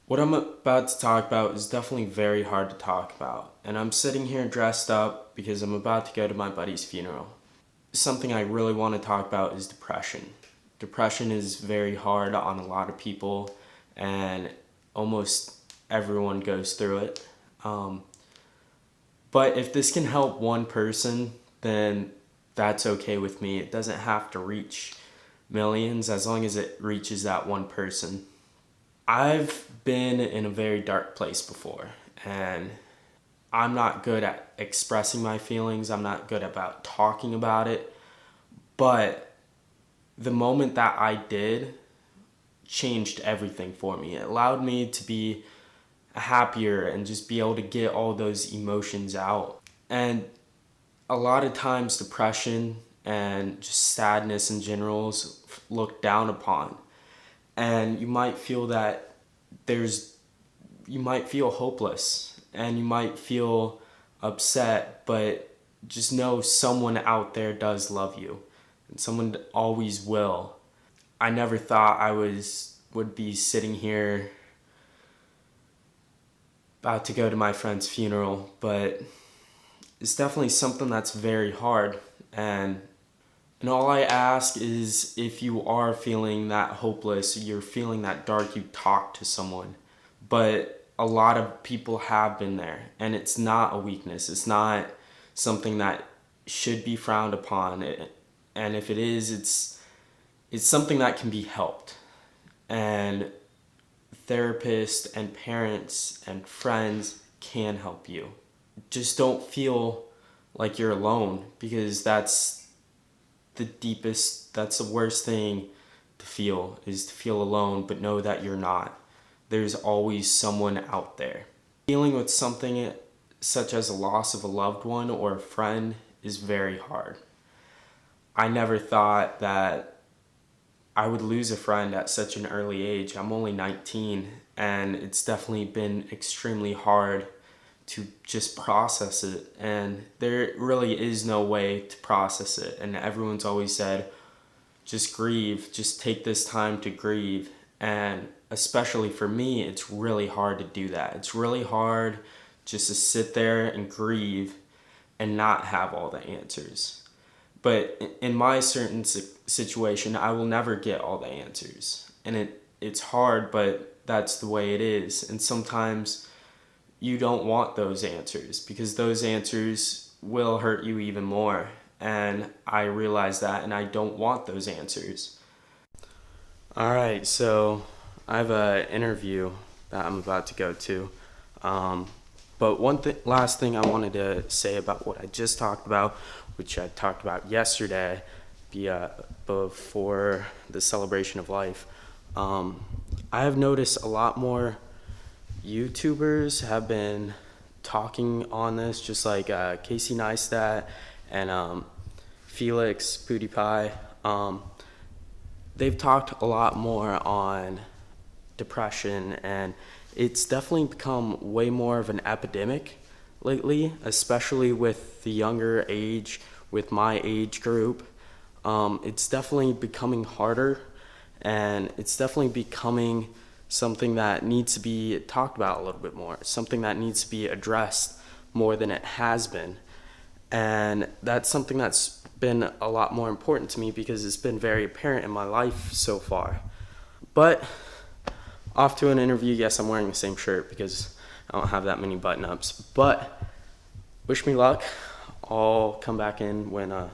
What I'm about to talk about is definitely very hard to talk about, and I'm sitting here dressed up because I'm about to go to my buddy's funeral. Something I really want to talk about is depression. Depression is very hard on a lot of people, and almost everyone goes through it. But if this can help one person, then that's okay with me. It doesn't have to reach millions as long as it reaches that one person. I've been in a very dark place before, and I'm not good at expressing my feelings. I'm not good about talking about it. But the moment that I did changed everything for me. It allowed me to be happier and just be able to get all those emotions out. And a lot of times, depression and just sadness in general is looked down upon. And you might feel that you might feel hopeless and you might feel upset, but just know someone out there does love you and someone always will. I never thought would be sitting here about to go to my friend's funeral, but it's definitely something that's very hard. And all I ask is, if you are feeling that hopeless, you're feeling that dark, you talk to someone. But a lot of people have been there, and it's not a weakness. It's not something that should be frowned upon. And if it is, it's something that can be helped. And therapists and parents and friends can help you. Just don't feel like you're alone, because that's the worst thing to feel, is to feel alone, but know that you're not. There's always someone out there. Dealing with something such as a loss of a loved one or a friend is very hard. I never thought that I would lose a friend at such an early age. I'm only 19, and it's definitely been extremely hard to just process it, and there really is no way to process it. And everyone's always said, just grieve, just take this time to grieve. And especially for me, it's really hard to do that. It's really hard just to sit there and grieve and not have all the answers. But in my certain situation, I will never get all the answers, and it's hard, but that's the way it is. And sometimes you don't want those answers, because those answers will hurt you even more. And I realize that, and I don't want those answers. All right, so I have an interview that I'm about to go to. But last thing I wanted to say about what I just talked about, which I talked about yesterday, before the celebration of life. I have noticed a lot more YouTubers have been talking on this, just like Casey Neistat and Felix PewDiePie. They've talked a lot more on depression, and it's definitely become way more of an epidemic lately, especially with the younger age, with my age group. It's definitely becoming harder, and it's definitely becoming something that needs to be talked about a little bit more, something that needs to be addressed more than it has been. And that's something that's been a lot more important to me, because it's been very apparent in my life so far. But off to an interview. Yes, I'm wearing the same shirt because I don't have that many button-ups. But wish me luck. I'll come back in when I'll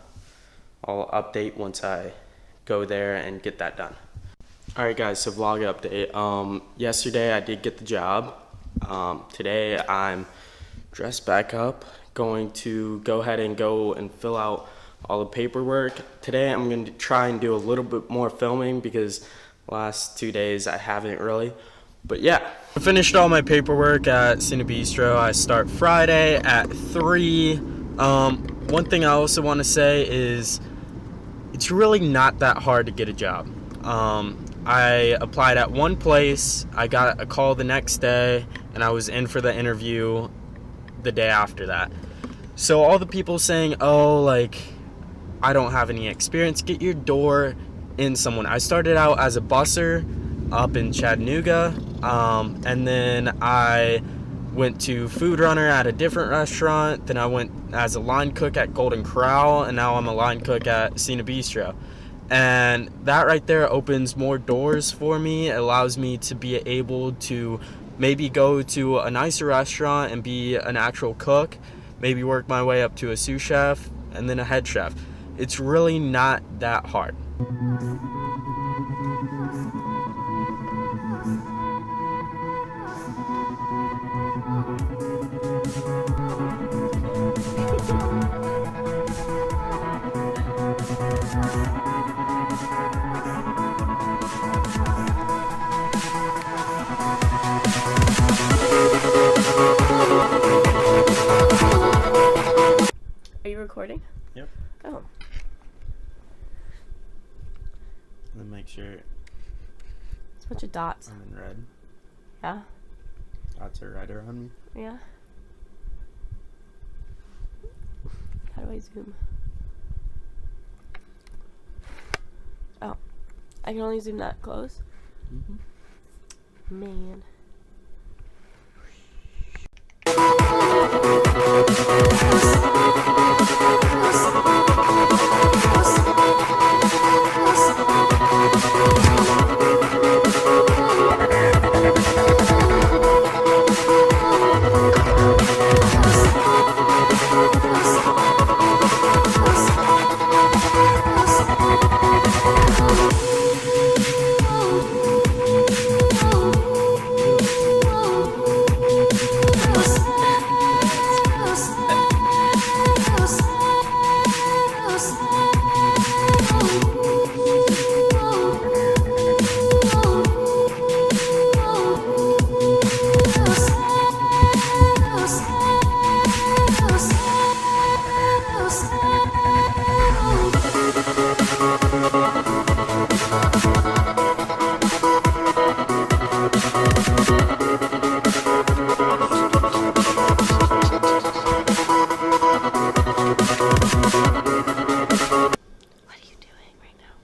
update once I go there and get that done. Alright guys, so vlog update. Yesterday I did get the job. Today I'm dressed back up, going to go ahead and go and fill out all the paperwork. Today I'm going to try and do a little bit more filming, because last 2 days I haven't really. But yeah, I finished all my paperwork at Cine Bistro. I start Friday at 3. One thing I also want to say is it's really not that hard to get a job. I applied at one place, I got a call the next day, and I was in for the interview the day after that. So all the people saying, oh, like, I don't have any experience, get your door in someone. I started out as a busser, up in Chattanooga, and then I went to Food Runner at a different restaurant. Then I went as a line cook at Golden Corral, and now I'm a line cook at Cena Bistro. And that right there opens more doors for me. It allows me to be able to maybe go to a nicer restaurant and be an actual cook, maybe work my way up to a sous chef and then a head chef. It's really not that hard. Are you recording? Yep. Oh. Then make sure It's a bunch of dots. I'm in red. Yeah? Dots are right around me. Yeah. How do I zoom? Oh. I can only zoom that close? Man. What are you doing right now?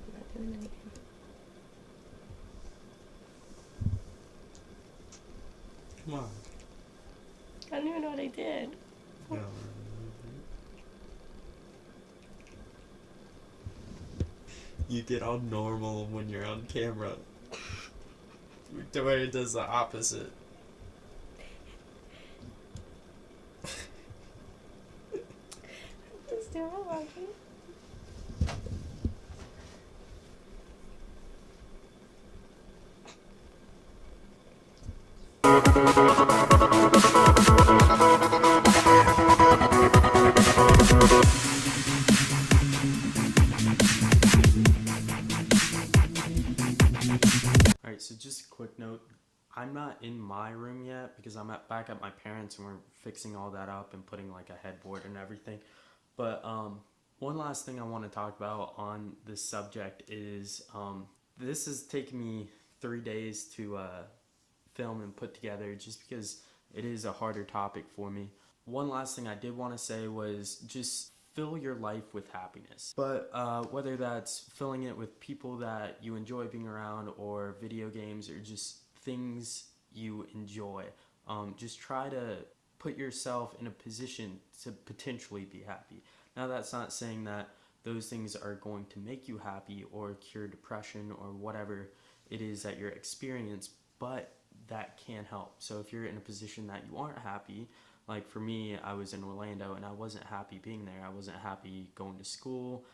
I'm not doing anything. Come on. I don't even know what I did. No. You get all normal when you're on camera. Victoria does the opposite. Just do it like it. Alright, so just a quick note. I'm not in my room yet because I'm back at my parents' and we're fixing all that up and putting like a headboard and everything. But one last thing I want to talk about on this subject is this has taken me 3 days to film and put together just because it is a harder topic for me. One last thing I did want to say was just fill your life with happiness. But whether that's filling it with people that you enjoy being around or video games or just things you enjoy, just try to put yourself in a position to potentially be happy. Now that's not saying that those things are going to make you happy or cure depression or whatever it is that you're experiencing, but that can help. So if you're in a position that you aren't happy, like for me, I was in Orlando and I wasn't happy being there. I wasn't happy going to school.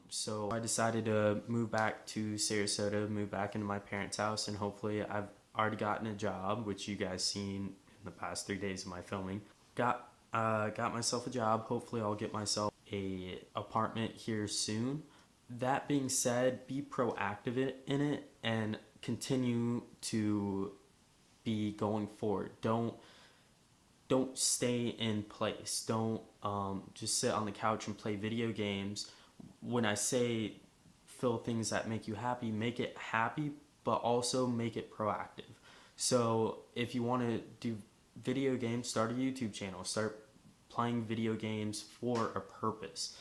So I decided to move back to Sarasota, move back into my parents' house, and hopefully I've already gotten a job, which you guys seen in the past 3 days of my filming. Got myself a job. Hopefully I'll get myself a apartment here soon. That being said, be proactive in it and continue to be going forward. Don't stay in place. Don't just sit on the couch and play video games. When I say fill things that make you happy, make it happy, but also make it proactive. So if you want to do video games, start a YouTube channel, start playing video games for a purpose.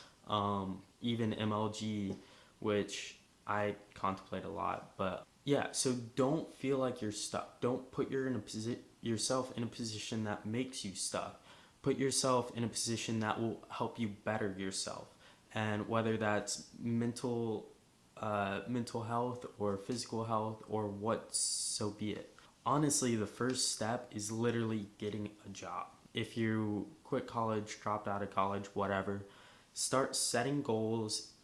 Even MLG, which I contemplate a lot, but yeah, so don't feel like you're stuck. Don't put yourself in a position that makes you stuck. Put yourself in a position that will help you better yourself. And whether that's mental health or physical health or what, so be it. Honestly, the first step is literally getting a job. If you quit college, dropped out of college, whatever, start setting goals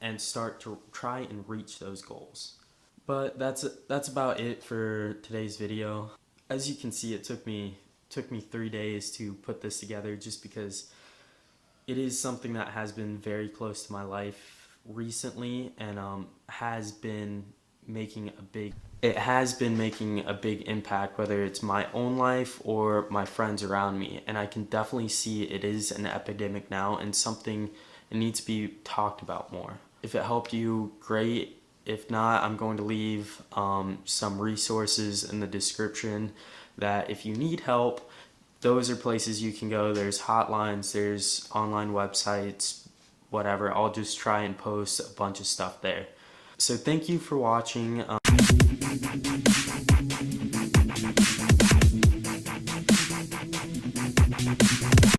and start to try and reach those goals. But that's about it for today's video. As you can see, it took me 3 days to put this together, just because it is something that has been very close to my life recently, and has been making a big impact, whether it's my own life or my friends around me. And I can definitely see it is an epidemic now, and something it needs to be talked about more. If it helped you, great. If not, I'm going to leave some resources in the description that if you need help, those are places you can go. There's hotlines, there's online websites, whatever. I'll just try and post a bunch of stuff there. So thank you for watching.